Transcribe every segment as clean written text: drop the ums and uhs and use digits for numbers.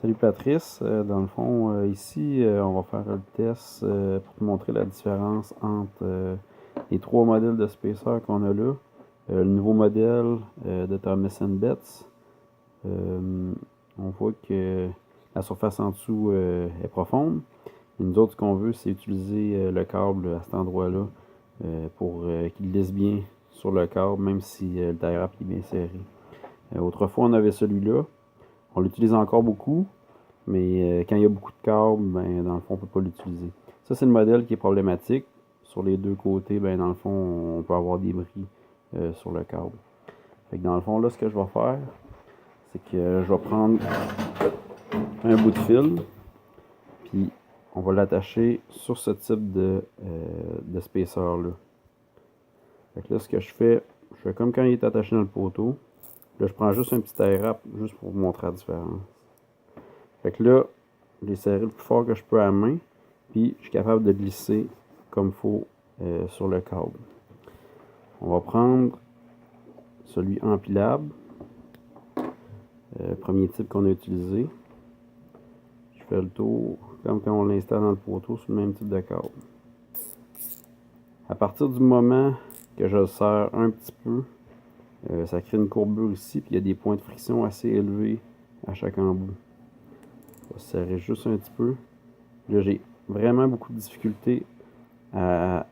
Salut Patrice, dans le fond, ici on va faire le test pour te montrer la différence entre les trois modèles de spacer qu'on a là. Le nouveau modèle de Thomas & Betts, on voit que la surface en dessous est profonde. Et nous autres, ce qu'on veut, c'est utiliser le câble à cet endroit-là pour qu'il lisse bien sur le câble, même si le tie wrap est bien serré. Autrefois, on avait celui-là. On l'utilise encore beaucoup, mais quand il y a beaucoup de câbles, ben, dans le fond, on ne peut pas l'utiliser. Ça, c'est le modèle qui est problématique. Sur les deux côtés, ben, dans le fond, on peut avoir des bris sur le câble. Fait que dans le fond, là, ce que je vais faire, c'est que je vais prendre un bout de fil, puis on va l'attacher sur ce type de spacer-là. Fait que là, ce que je fais comme quand il est attaché dans le poteau. Là, je prends juste un petit tie wrap, juste pour vous montrer la différence. Fait que là, je l'ai serré le plus fort que je peux à la main, puis je suis capable de glisser comme il faut sur le câble. On va prendre celui empilable, premier type qu'on a utilisé. Je fais le tour, comme quand on l'installe dans le poteau, sur le même type de câble. À partir du moment que je le serre un petit peu, ça crée une courbure ici, puis il y a des points de friction assez élevés à chaque embout. On va serrer juste un petit peu. Là, j'ai vraiment beaucoup de difficulté à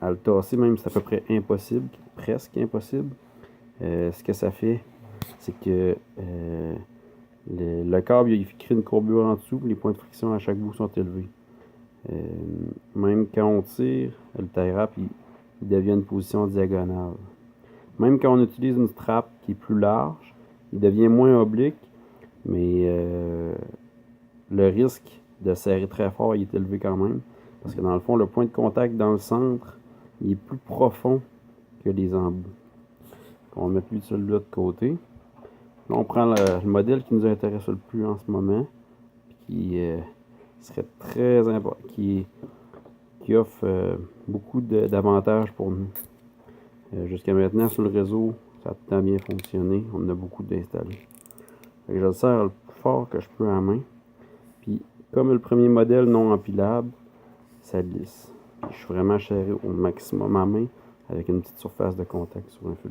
le tasser, même si c'est à peu près impossible, presque impossible. Ce que ça fait, c'est que le câble, il crée une courbure en dessous, les points de friction à chaque bout sont élevés. Même quand on tire, le tie wrap, il devient une position diagonale. Même quand on utilise une strap qui est plus large, il devient moins oblique, mais le risque de serrer très fort il est élevé quand même. Parce que dans le fond, le point de contact dans le centre, il est plus profond que les embouts. On va mettre lui celui-là de côté. Là, on prend le modèle qui nous intéresse le plus en ce moment, qui serait très important, qui offre beaucoup d'avantages pour nous. Jusqu'à maintenant, sur le réseau, ça a tout le temps bien fonctionné. On en a beaucoup d'installés. Je le serre le plus fort que je peux à la main. Puis, comme le premier modèle non empilable, ça glisse. Je suis vraiment serré au maximum à main avec une petite surface de contact sur un fil.